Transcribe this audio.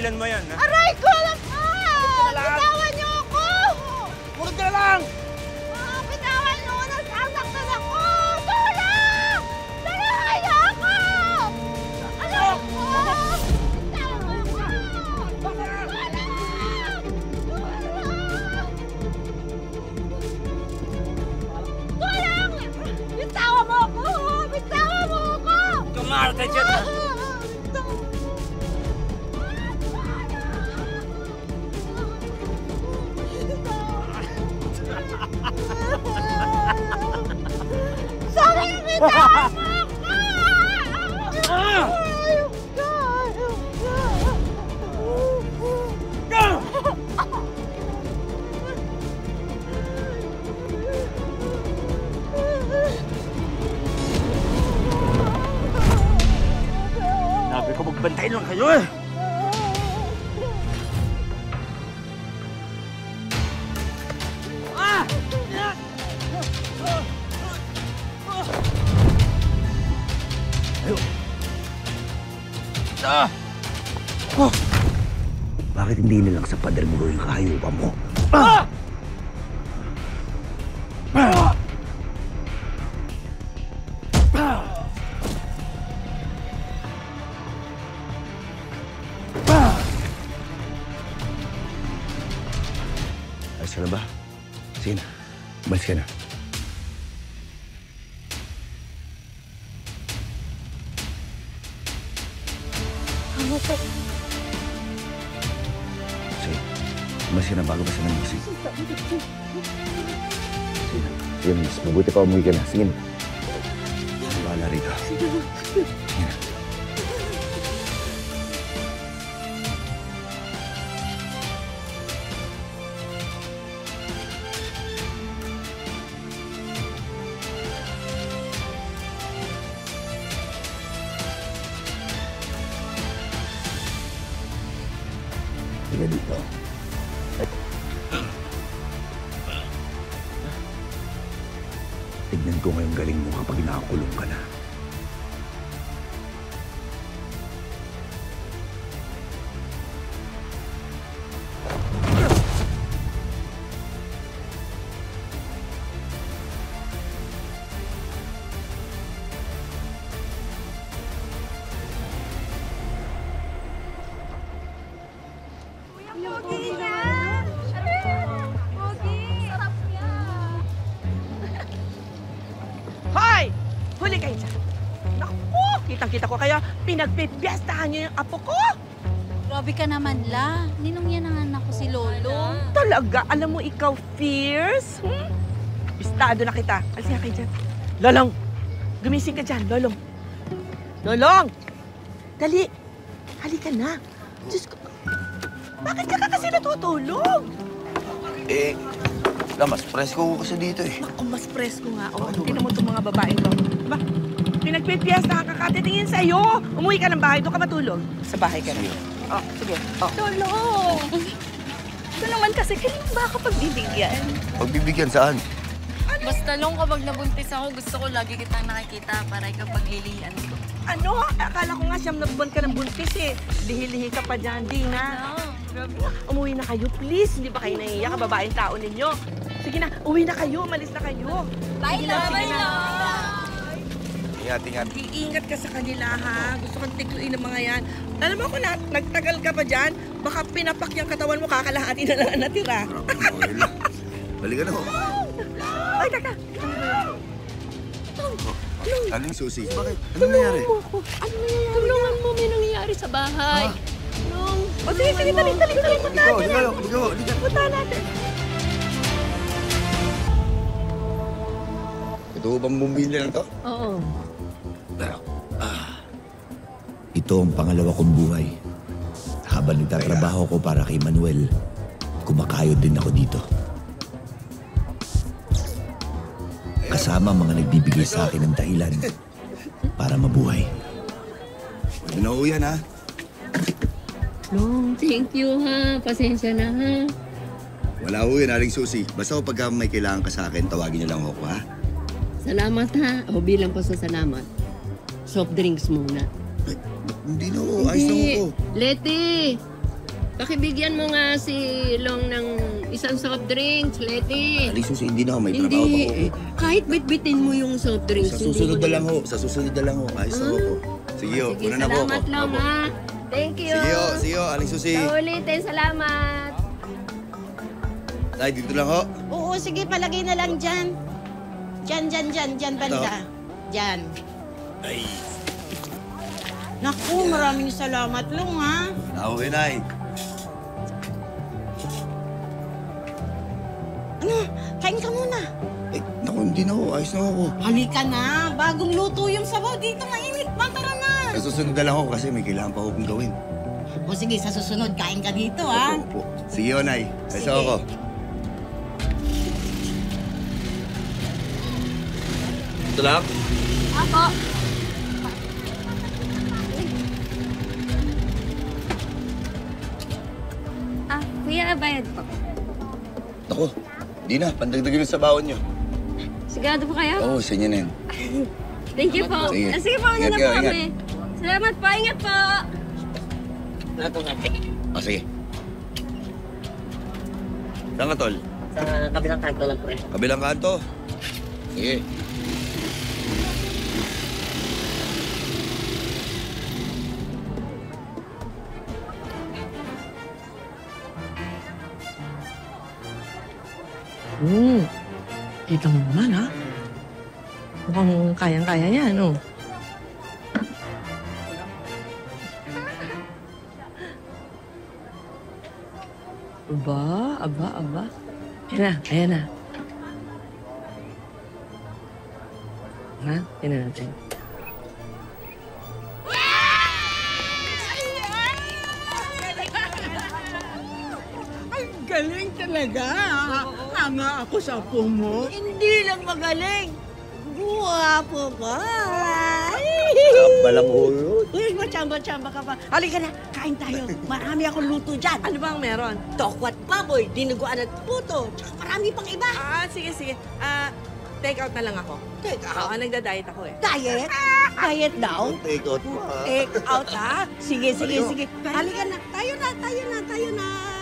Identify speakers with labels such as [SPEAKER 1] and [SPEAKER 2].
[SPEAKER 1] Tigilan mo yan, ha?
[SPEAKER 2] Aray ko! Bitawan niyo ako!
[SPEAKER 1] Murag ka na lang!
[SPEAKER 2] Bitawan niyo! Nasasaktan ako! Tulong! Nangahaya ako! Alam ko! Bitawan mo ako! Tulong! Bitawan mo ako! Bitawan mo ako!
[SPEAKER 1] Kumarte dyan, ha?
[SPEAKER 2] Sorry, bitawan mo ako!
[SPEAKER 1] Sabi ko magbantay lang kayo, eh!
[SPEAKER 3] Bakit hindi nilang sa pader mo yung kahayupan mo? Ayos ka na ba? Sige na. Umalis ka na. Sige. Umalis ka na bago basta ng musik. Sige na. Sige, miss. Mabuti pa umuwi ka na. Sige na. Wala rito. Sige na. Sige dito. Tignan ko ngayong galing mo kapag nakakulong ka na.
[SPEAKER 2] Pogi niya! Pogi! Sarap niya!
[SPEAKER 4] Hoy! Huli kayo dyan. Naku! Kitang-kita ko kayo. Pinagpipiyastahan niyo yung apo ko.
[SPEAKER 5] Grabe ka naman, La. Ninong yan ang anak ko si Lolo.
[SPEAKER 4] Talaga? Alam mo ikaw, fierce? Bistado na kita. Alis nga kayo dyan. Lolong! Gumising ka dyan, Lolong. Lolong! Dali! Halika na. Diyos ko. Bakit ka kasi natutulog?
[SPEAKER 3] Eh, mas presko ko kasi dito eh.
[SPEAKER 4] Naku, mas presko nga. O, tingnan mo itong mga babaeng to. Diba? Pinagpipiyastahan ka katitingin sa'yo. Umuwi ka ng bahay, doon ka matulog. Sa bahay ka na. Oh, sige. Oh.
[SPEAKER 2] Tulong! Ito naman kasi, kailan ba ako pagbibigyan?
[SPEAKER 3] Pagbibigyan saan?
[SPEAKER 5] Basta long kapag nabuntis ako, gusto ko lagi kitang nakikita para ikaw paglilihan ko.
[SPEAKER 4] Ano? Akala ko nga siyam na buwan ka ng buntis eh. Lihi-lihi ka pa dyan, di nga. Umuwi na kayo, please. Hindi ba kayo nahiya? Kababaeng tao ninyo. Sige na, uwi na kayo. Malis na kayo.
[SPEAKER 2] Bye,
[SPEAKER 4] Sige na,
[SPEAKER 2] love!
[SPEAKER 4] sige na.
[SPEAKER 3] Ingat.
[SPEAKER 4] Iingat ka sa kanila, ha? Gusto kang tikluin ng mga yan. Alam mo kung nagtagal ka pa dyan, baka pinapak yung katawan mo, kakalahati na lang ang natira.
[SPEAKER 3] Balik ka na ho.
[SPEAKER 4] Ay, teka.
[SPEAKER 3] Aling Susi? Bakit? Ano nangyari?
[SPEAKER 2] Tulungan mo, may nangyayari sa bahay.
[SPEAKER 4] O sige, sige, dali.
[SPEAKER 3] Ligaw.
[SPEAKER 4] Punta natin.
[SPEAKER 3] Ito bang bumili na to?
[SPEAKER 2] Oo.
[SPEAKER 3] Ito ang pangalawa kong buhay. Habang nagtatrabaho ko para kay Manuel, kumakayod din ako dito. Kasama mga nagbibigay sa akin ng dahilan para mabuhay. Pwede na ho yan, ha?
[SPEAKER 2] Long, thank you ha. Pasensya na ha.
[SPEAKER 3] Wala ho yan, Aling Susi. Basta pagka may kailangan ka sa akin, tawagin niyo lang ako, ha?
[SPEAKER 2] Salamat ha. O bilang po sa salamat. Soft drinks muna.
[SPEAKER 3] Ay, hindi na ho. Ayos na ho ko.
[SPEAKER 2] Leti!
[SPEAKER 6] Pakibigyan mo nga si Long ng isang soft drinks, Letty.
[SPEAKER 3] Aling Susi, hindi na ho. May trabaho pa
[SPEAKER 6] Hindi,
[SPEAKER 3] ko.
[SPEAKER 6] kahit bitbitin mo yung soft drinks.
[SPEAKER 3] Sa
[SPEAKER 6] hindi
[SPEAKER 3] susunod
[SPEAKER 6] mo
[SPEAKER 3] na lang ho. Sa susunod na lang ho. Ayos na ho po. Sige ho.
[SPEAKER 6] Sige,
[SPEAKER 3] Una na po ako.
[SPEAKER 6] salamat Long,
[SPEAKER 3] Opo.
[SPEAKER 6] ha? Thank you.
[SPEAKER 3] Sige ho. Sige ho. Aling Susi.
[SPEAKER 6] Sa ulitin, salamat.
[SPEAKER 3] Tay, dito lang ho.
[SPEAKER 7] Oo, sige, palagay na lang dyan. Dyan, banda. Dyan.
[SPEAKER 3] Ay.
[SPEAKER 7] Naku, maraming salamat, Long, ha?
[SPEAKER 3] Ako Nay.
[SPEAKER 7] Ano, kain ka muna.
[SPEAKER 3] Eh, naku, hindi na ho. Ayos na ho ako.
[SPEAKER 7] Halika na, bagong luto yung sabaw dito, mainit pa, tara na.
[SPEAKER 3] Sa susunod na lang ho kasi may kailangan pa ho kong gawin.
[SPEAKER 7] O sige, sa susunod, kain ka dito, ha?
[SPEAKER 3] Opo, opo. Sige ho, Nay. Ayos
[SPEAKER 7] Sige.
[SPEAKER 3] na ako. Ito lang?
[SPEAKER 5] Ako. Kuya, bayad po.
[SPEAKER 3] Naku, di na. Pandagdagin sa bawon nyo.
[SPEAKER 5] Sigurado po kayo?
[SPEAKER 3] Oo, sa inyo na yan.
[SPEAKER 5] Thank you po.
[SPEAKER 3] Sige.
[SPEAKER 5] Sige po, una
[SPEAKER 3] Ingat
[SPEAKER 5] na
[SPEAKER 3] kayo,
[SPEAKER 5] po
[SPEAKER 3] ingat.
[SPEAKER 5] kami. Salamat po, ingat po.
[SPEAKER 3] Sige. Saan ka, Tol?
[SPEAKER 8] Sa kabilang kanto lang po eh.
[SPEAKER 3] Kabilang kanto? Sige.
[SPEAKER 4] Kita mo naman, ha? Mukhang kayang-kaya niya, ano? Aba. Ayan na. Ha? Tingnan natin.
[SPEAKER 9] Galing talaga. Hanga ako sa apo mo.
[SPEAKER 7] Hindi lang magaling. Guwapo pa.
[SPEAKER 3] Malamulot.
[SPEAKER 7] Uy, machamba-chamba ka pa. Halika na, kain tayo. Marami akong luto dyan.
[SPEAKER 4] Ano bang meron?
[SPEAKER 7] Tokwat baboy, dinuguan at puto, tsaka marami pang iba.
[SPEAKER 4] Sige. Take out na lang ako.
[SPEAKER 7] Take out?
[SPEAKER 4] Oo, nagda-diet ako eh.
[SPEAKER 7] Diet? Diet daw?
[SPEAKER 3] Take out pa.
[SPEAKER 7] Take out, ha? Sige. Halika na. Tayo na.